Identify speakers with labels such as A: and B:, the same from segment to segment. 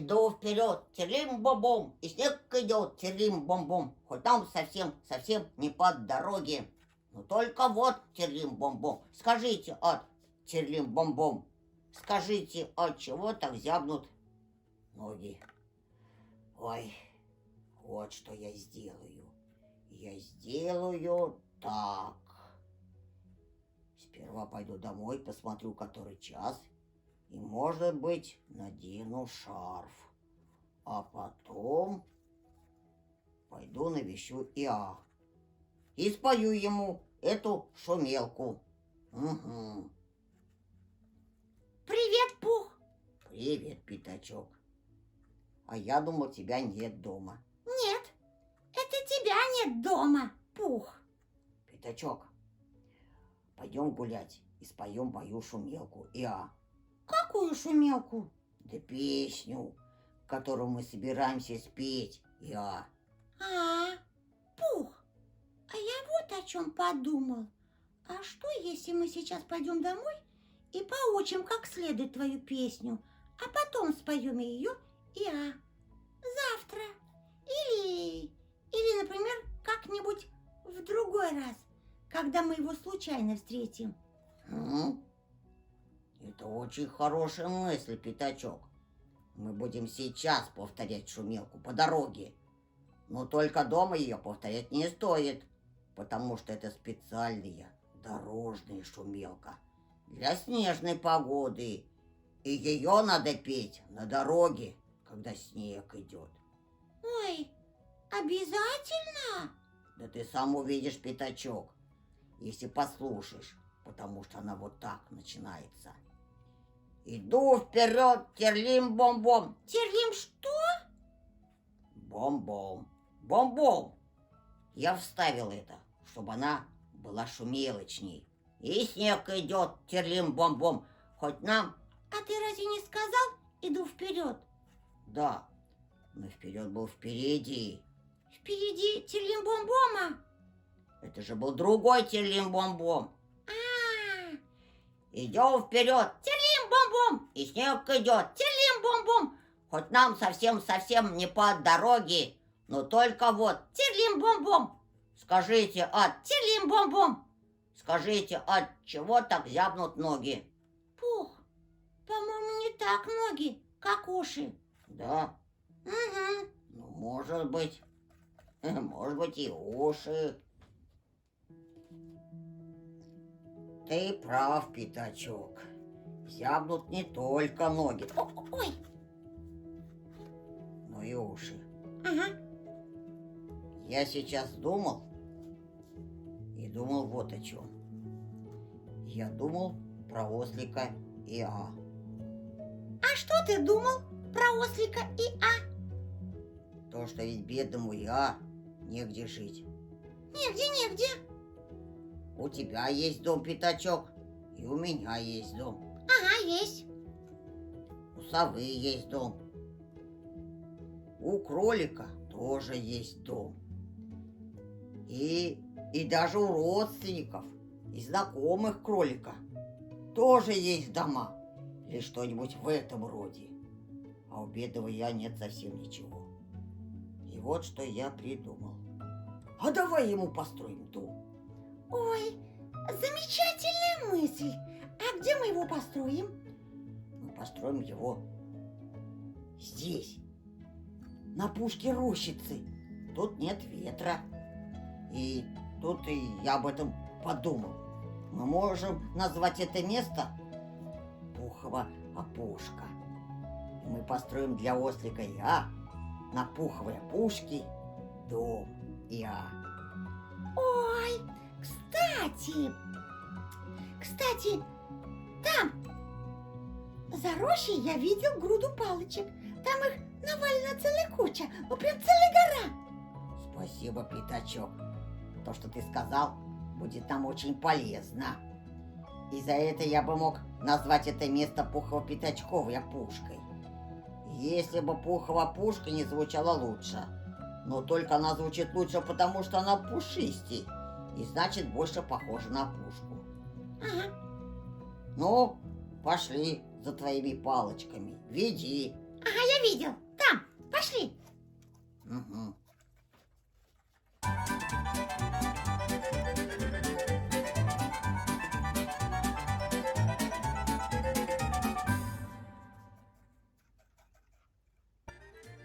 A: Иду вперед, терлим-бом-бом, и снег идет, терлим-бом-бом, хоть там совсем не по дороге. Но только вот, терлим-бом-бом, скажите, терлим-бом-бом, скажите, от чего так зябнут ноги? Ой, вот что я сделаю. Я сделаю так. Сперва пойду домой, посмотрю, который час, и, может быть, надену шарф. А потом пойду навещу Иа и спою ему эту шумелку. Угу.
B: Привет, Пух.
A: Привет, Пятачок. А я думал, тебя нет дома.
B: Нет, это тебя нет дома, Пух.
A: Пятачок, пойдем гулять и споем мою шумелку Иа.
B: Какую шумелку?
A: Да песню, которую мы собираемся спеть, Иа.
B: Пух, а я вот о чем подумал. А что, если мы сейчас пойдем домой и поучим как следует твою песню, а потом споем ее завтра? Или, например, как-нибудь в другой раз, когда мы его случайно встретим.
A: Это очень хорошая мысль, Пятачок. Мы будем сейчас повторять шумелку по дороге. Но только дома ее повторять не стоит, потому что это специальная дорожная шумелка для снежной погоды. И ее надо петь на дороге, когда снег идет.
B: Ой, обязательно?
A: Да ты сам увидишь, Пятачок, если послушаешь, потому что она вот так начинается. Иду вперед, терлим-бом-бом.
B: Терлим что?
A: Бом-бом, бом-бом. Я вставил это, чтобы она была шумелочней. И снег идет, терлим-бом-бом, хоть нам...
B: А ты разве не сказал «иду вперед»?
A: Да, но вперед был впереди.
B: Впереди терлим-бом-бома.
A: Это же был другой терлим-бом-бом. Идем вперед, терлим-бом-бом, и снег идет, терлим-бом-бом, хоть нам совсем не по дороге, но только вот терлим-бом-бом. Скажите, терлим-бом-бом, скажите, от чего так зябнут ноги?
B: Пух, по-моему, не так ноги, как уши.
A: Да?
B: Угу.
A: Ну, может быть и уши. Ты прав, Пятачок. Зябнут не только ноги,
B: Ой.
A: но и уши.
B: Ага.
A: Я сейчас думал вот о чем. Я думал про ослика Иа.
B: А что ты думал про ослика Иа?
A: То, что ведь бедному Иа негде жить.
B: Негде.
A: У тебя есть дом, Пятачок, и у меня есть дом.
B: Ага, есть.
A: У совы есть дом. У кролика тоже есть дом. И даже у родственников и знакомых кролика тоже есть дома. Или что-нибудь в этом роде. А у бедного я нет совсем ничего. И вот что я придумал. А давай ему построим дом.
B: Ой, замечательная мысль. А где мы его построим?
A: Мы построим его здесь, на пушке рощицы. Тут нет ветра. И тут и я об этом подумал. Мы можем назвать это место Пухова опушка. И мы построим для ослика Иа на пуховой опушке дом Иа.
B: Ой, кстати, там, за рощей я видел груду палочек. Там их навалена целая куча, ну прям целая гора.
A: Спасибо, Пятачок. То, что ты сказал, будет нам очень полезно. И за это я бы мог назвать это место Пухово-Пятачковой опушкой. Если бы Пухова опушка не звучала лучше. Но только она звучит лучше, потому что она пушистей. И значит, больше похожа на опушку.
B: Ага.
A: Ну, пошли за твоими палочками. Веди.
B: Ага, я видел. Там, пошли.
A: Угу.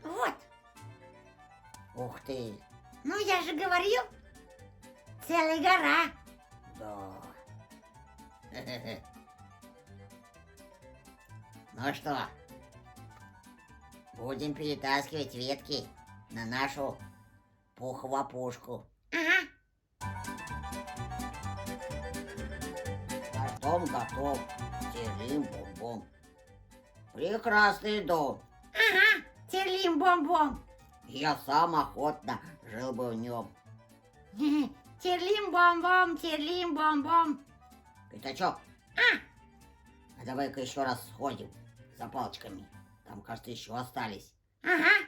B: Вот.
A: Ух ты,
B: Ну, я же говорил. Целая гора.
A: да. Ну что, будем перетаскивать ветки на нашу пуховопушку.
B: Ага.
A: Наш дом готов. Тирим-бом-бом. Прекрасный дом.
B: Ага. Терлим-бом-бом.
A: Я сам охотно жил бы в нем.
B: Терлим-бом-бом, терлим-бом-бом.
A: Пятачок, а давай-ка еще раз сходим за палочками. Там, кажется, еще остались.
B: Ага.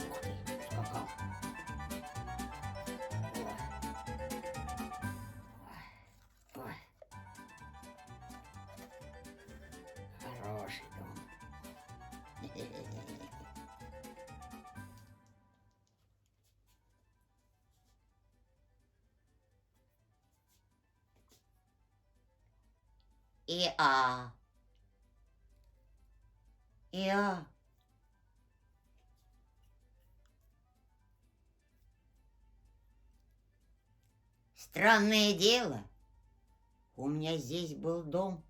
A: Ух ты, скакал. Ой. Ой. Хороший дом. И-а. И-а. Странное дело. У меня здесь был дом.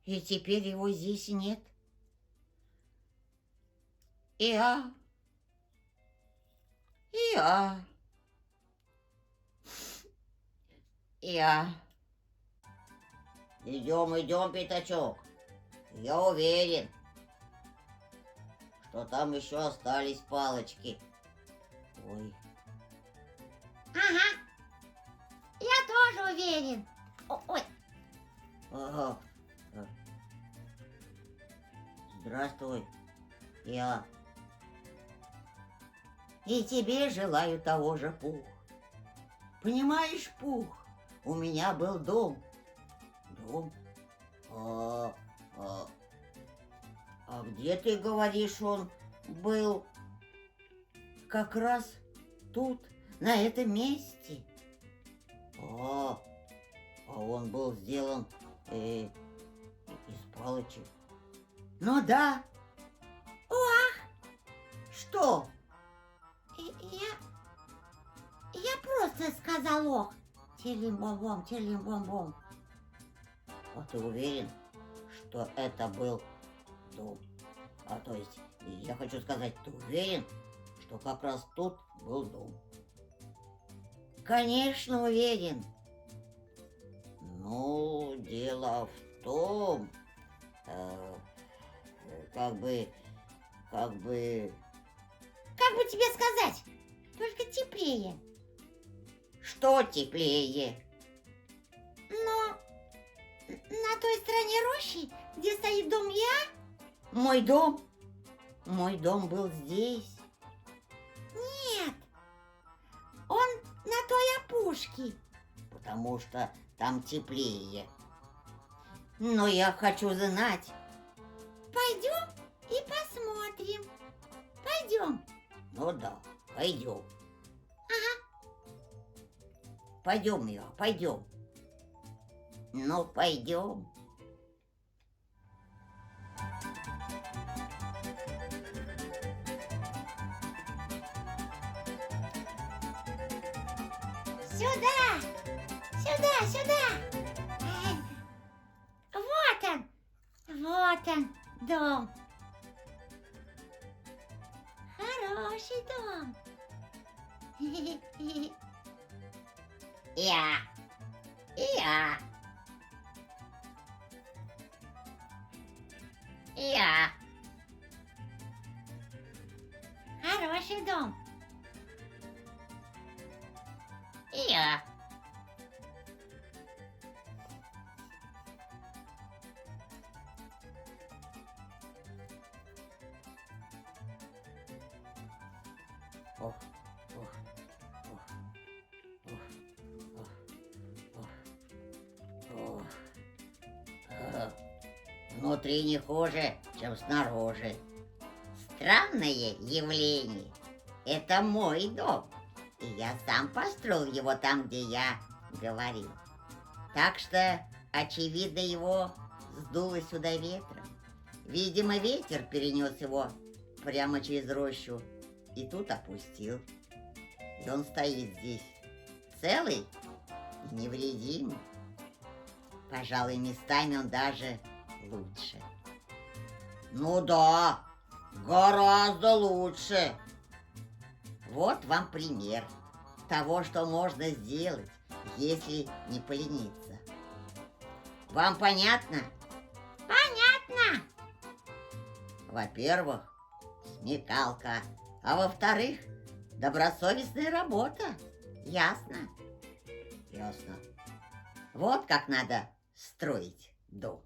A: И теперь его здесь нет. И-а. И-а. И-а. Идем, идем, Пятачок. Я уверен, что там еще остались палочки. Ой.
B: Ага. Я тоже уверен. Ой.
A: Ага. Здравствуй, я. И тебе желаю того же, Пух. Понимаешь, Пух, у меня был дом. Дом? А где, ты говоришь, он был? Как раз тут, на этом месте. А он был сделан из палочек. Ну да. Что?
B: Я просто сказал ох. Терлим-бом-бом, терлим-бом-бом.
A: А ты уверен, что это был дом? А то есть, я хочу сказать, ты уверен, что как раз тут был дом? Конечно, уверен. Ну, дело в том, как бы...
B: Как бы тебе сказать? Только теплее.
A: Что теплее?
B: Но на той стороне рощи, где стоит дом я,
A: Мой дом? Мой дом был здесь.
B: нет. Он на той опушке.
A: Потому что там теплее. Но я хочу знать.
B: Пойдем и посмотрим. Пойдем.
A: Ну да, пойдем. Пойдем, Мила, пойдем. Ну, пойдем.
B: Сюда! Сюда, сюда! Вот он, дом. Хороший дом.
A: Я. Я. Я.
B: Хороший дом.
A: Я. Ох, ох, ох, ох, ох, ох, внутри не хуже, чем снаружи.
C: Странное явление. Это мой дом, и я сам построил его там, где я говорил. Так что, очевидно, его сдуло сюда ветром. Видимо, ветер перенес его прямо через рощу и тут опустил. И он стоит здесь целый и невредимый. Пожалуй, местами он даже лучше.
A: Ну да, гораздо лучше.
C: Вот вам пример того, что можно сделать, если не полениться. Вам понятно?
B: Понятно.
C: Во-первых, смекалка, а во-вторых, добросовестная работа. Ясно?
A: Ясно.
C: Вот как надо строить дом.